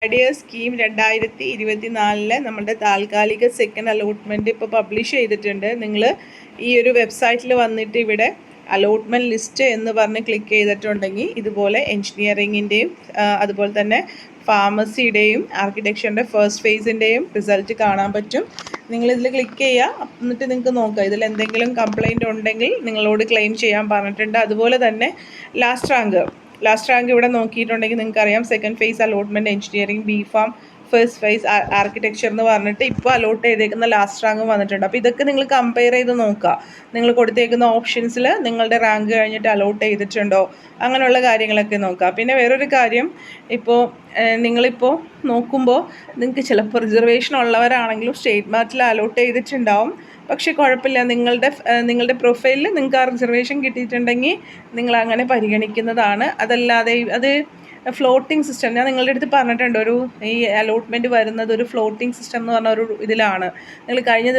Idea scheme 2024 നമ്മുടെ താൽക്കാലിക second allotment ഇപ്പോൾ പബ്ലിഷ് ചെയ്തിട്ടുണ്ട്. നിങ്ങൾ ഈ ഒരു വെബ്സൈറ്റിൽ വന്നിട്ട് ഇവിടെ അലോട്ട്മെൻറ്റ് ലിസ്റ്റ് എന്ന് പറഞ്ഞ് ക്ലിക്ക് ചെയ്തിട്ടുണ്ടെങ്കിൽ ഇതുപോലെ എൻജിനീയറിങ്ങിൻ്റെയും അതുപോലെ തന്നെ ഫാർമസിയുടെയും ആർക്കിടെക്ചറിൻ്റെ ഫസ്റ്റ് ഫേസിൻ്റെയും റിസൾട്ട് കാണാൻ പറ്റും. നിങ്ങളിതിൽ ക്ലിക്ക് ചെയ്യുക, എന്നിട്ട് നിങ്ങൾക്ക് നോക്കുക ഇതിൽ എന്തെങ്കിലും കംപ്ലയിൻ്റ് ഉണ്ടെങ്കിൽ നിങ്ങളോട് ക്ലെയിം ചെയ്യാൻ പറഞ്ഞിട്ടുണ്ട്. അതുപോലെ തന്നെ ലാസ്റ്റ് റാങ്ക് ഇവിടെ നോക്കിയിട്ടുണ്ടെങ്കിൽ നിങ്ങൾക്കറിയാം second phase allotment engineering B farm first phase architecture എന്ന് പറഞ്ഞിട്ട് ഇപ്പോൾ അലോട്ട് ചെയ്തേക്കുന്ന ലാസ്റ്റ് റാങ്ക് വന്നിട്ടുണ്ട്. അപ്പോൾ ഇതൊക്കെ നിങ്ങൾ കമ്പയർ ചെയ്ത് നോക്കുക. നിങ്ങൾ കൊടുത്തേക്കുന്ന ഓപ്ഷൻസിൽ നിങ്ങളുടെ റാങ്ക് കഴിഞ്ഞിട്ട് അലോട്ട് ചെയ്തിട്ടുണ്ടോ അങ്ങനെയുള്ള കാര്യങ്ങളൊക്കെ നോക്കുക. പിന്നെ വേറൊരു കാര്യം, ഇപ്പോൾ നിങ്ങളിപ്പോൾ നോക്കുമ്പോൾ നിങ്ങൾക്ക് ചിലപ്പോൾ റിസർവേഷൻ ഉള്ളവരാണെങ്കിലും സ്റ്റേറ്റ് മാർക്കിൽ അലോട്ട് ചെയ്തിട്ടുണ്ടാവും. പക്ഷേ കുഴപ്പമില്ല, നിങ്ങളുടെ പ്രൊഫൈലിൽ നിങ്ങൾക്ക് ആ റിസർവേഷൻ കിട്ടിയിട്ടുണ്ടെങ്കിൽ നിങ്ങൾ അങ്ങനെ പരിഗണിക്കുന്നതാണ്. അതല്ലാതെ അത് ഫ്ലോട്ടിംഗ് സിസ്റ്റം ഞാൻ നിങ്ങളുടെ അടുത്ത് പറഞ്ഞിട്ടുണ്ട്. ഈ അലോട്ട്മെൻറ്റ് വരുന്നത് ഒരു ഫ്ലോട്ടിംഗ് സിസ്റ്റം എന്ന് പറഞ്ഞ ഒരു ഇതിലാണ്. നിങ്ങൾ കഴിഞ്ഞ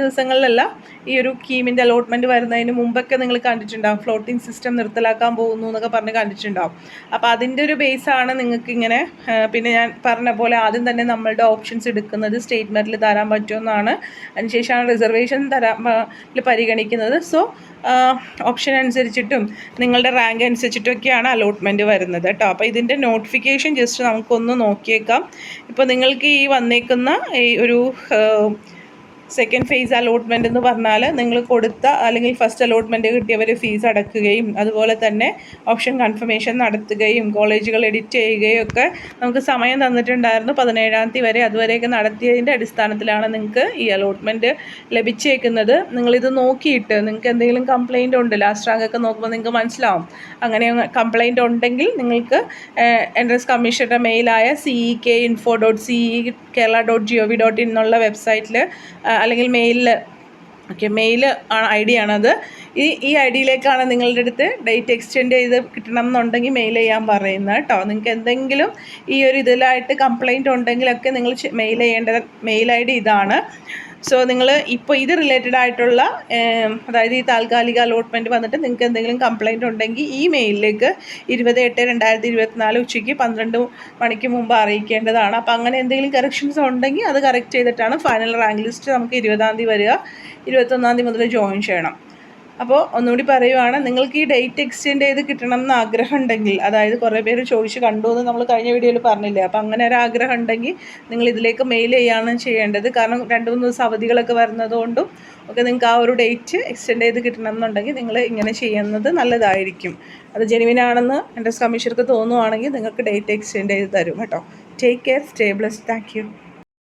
ദിവസങ്ങളിലല്ല, ഈ ഒരു കീമിൻ്റെ അലോട്ട്മെൻറ്റ് വരുന്നതിന് മുമ്പൊക്കെ നിങ്ങൾ കണ്ടിട്ടുണ്ടാകും ഫ്ലോട്ടിംഗ് സിസ്റ്റം നിർത്തലാക്കാൻ പോകുന്നു എന്നൊക്കെ പറഞ്ഞ് കണ്ടിട്ടുണ്ടാകും. അപ്പോൾ അതിൻ്റെ ഒരു ബേസാണ് നിങ്ങൾക്കിങ്ങനെ. പിന്നെ ഞാൻ പറഞ്ഞ പോലെ ആദ്യം തന്നെ നമ്മളുടെ ഓപ്ഷൻസ് എടുക്കുന്നത് സ്റ്റേറ്റ് മെറിറ്റിൽ തരാൻ പറ്റുമെന്നാണ്. അതിനുശേഷമാണ് റിസർവേഷൻ പരിഗണിക്കുന്നത്. സോ ഓപ്ഷൻ അനുസരിച്ചിട്ടും നിങ്ങളുടെ റാങ്ക് അനുസരിച്ചിട്ടൊക്കെയാണ് അലോട്ട്മെൻറ്റ് വരുന്നത് കേട്ടോ. അപ്പോൾ ഇതിൻ്റെ നോട്ടിഫിക്കേഷൻ ജസ്റ്റ് നമുക്കൊന്ന് നോക്കിയേക്കാം. ഇപ്പോൾ നിങ്ങൾക്ക് ഈ വന്നേക്കുന്ന ഈ ഒരു സെക്കൻഡ് ഫേസ് അലോട്ട്മെൻറ്റ് എന്ന് പറഞ്ഞാൽ നിങ്ങൾ കൊടുത്ത അല്ലെങ്കിൽ ഫസ്റ്റ് അലോട്ട്മെൻറ്റ് കിട്ടിയവർ ഫീസ് അടക്കുകയും അതുപോലെ തന്നെ ഓപ്ഷൻ കൺഫർമേഷൻ നടത്തുകയും കോളേജുകൾ എഡിറ്റ് ചെയ്യുകയും ഒക്കെ നമുക്ക് സമയം തന്നിട്ടുണ്ടായിരുന്നു 17-ാം തീയതി വരെ. അതുവരെയൊക്കെ നടത്തിയതിൻ്റെ അടിസ്ഥാനത്തിലാണ് നിങ്ങൾക്ക് ഈ അലോട്ട്മെൻറ്റ് ലഭിച്ചേക്കുന്നത്. നിങ്ങളിത് നോക്കിയിട്ട് നിങ്ങൾക്ക് എന്തെങ്കിലും കംപ്ലയിൻ്റ് ഉണ്ട്, ലാസ്റ്റ് റാങ്കൊക്കെ നോക്കുമ്പോൾ നിങ്ങൾക്ക് മനസ്സിലാവും. അങ്ങനെ കംപ്ലയിൻ്റ് ഉണ്ടെങ്കിൽ നിങ്ങൾക്ക് എൻട്രൻസ് കമ്മീഷൻ്റെ മെയിലായ cek.info.ce.kerala.gov.in എന്നുള്ള വെബ്സൈറ്റിൽ അല്ലെങ്കിൽ മെയിൽ ഐ ഡി ആണത്. ഈ ഐ ഡിയിലേക്കാണ് നിങ്ങളുടെ അടുത്ത് ഡേറ്റ് എക്സ്റ്റെൻഡ് ചെയ്ത് കിട്ടണം എന്നുണ്ടെങ്കിൽ മെയിൽ ചെയ്യാൻ പറയുന്നത് കേട്ടോ. നിങ്ങൾക്ക് എന്തെങ്കിലും ഈ ഒരു ഇതിലായിട്ട് കംപ്ലയിൻ്റ് ഉണ്ടെങ്കിലൊക്കെ നിങ്ങൾ മെയിൽ ചെയ്യേണ്ട മെയിൽ ഐ ഡി ഇതാണ്. സോ നിങ്ങൾ ഇപ്പോൾ ഇത് റിലേറ്റഡ് ആയിട്ടുള്ള അതായത് ഈ താൽക്കാലിക അലോട്ട്മെൻറ്റ് വന്നിട്ട് നിങ്ങൾക്ക് എന്തെങ്കിലും കംപ്ലയിൻ്റ് ഉണ്ടെങ്കിൽ ഈ മെയിലിലേക്ക് 20/8/2024 ഉച്ചയ്ക്ക് 12 മണിക്ക് മുമ്പ് അറിയിക്കേണ്ടതാണ്. അപ്പോൾ അങ്ങനെ എന്തെങ്കിലും കറക്ഷൻസ് ഉണ്ടെങ്കിൽ അത് കറക്റ്റ് ചെയ്തിട്ടാണ് ഫൈനൽ റാങ്ക് ലിസ്റ്റ് നമുക്ക് 20-ാം തീയതി വരിക. 21-ാം തീയതി മുതൽ ജോയിൻ ചെയ്യണം. അപ്പോൾ ഒന്നുകൂടി പറയുവാണ്, നിങ്ങൾക്ക് ഈ ഡേറ്റ് എക്സ്റ്റെൻഡ് ചെയ്ത് കിട്ടണം എന്ന് ആഗ്രഹം ഉണ്ടെങ്കിൽ, അതായത് കുറേ പേര് ചോദിച്ച് കണ്ടു എന്ന് നമ്മൾ കഴിഞ്ഞ വീഡിയോയിൽ പറഞ്ഞില്ലേ, അപ്പോൾ അങ്ങനെ ഒരു ആഗ്രഹം ഉണ്ടെങ്കിൽ നിങ്ങൾ ഇതിലേക്ക് മെയിൽ ചെയ്യാണ് ചെയ്യേണ്ടത്. കാരണം 2-3 ദിവസം അവധികളൊക്കെ വരുന്നതുകൊണ്ടും ഒക്കെ നിങ്ങൾക്ക് ആ ഒരു ഡേറ്റ് എക്സ്റ്റെൻഡ് ചെയ്ത് കിട്ടണം എന്നുണ്ടെങ്കിൽ നിങ്ങൾ ഇങ്ങനെ ചെയ്യുന്നത് നല്ലതായിരിക്കും. അത് ജെനുവിനാണെന്ന് എൻട്രൻസ് കമ്മീഷണർക്ക് തോന്നുവാണെങ്കിൽ നിങ്ങൾക്ക് ഡേറ്റ് എക്സ്റ്റെൻഡ് ചെയ്ത് തരും കേട്ടോ. Take care, stay blessed. Thank you.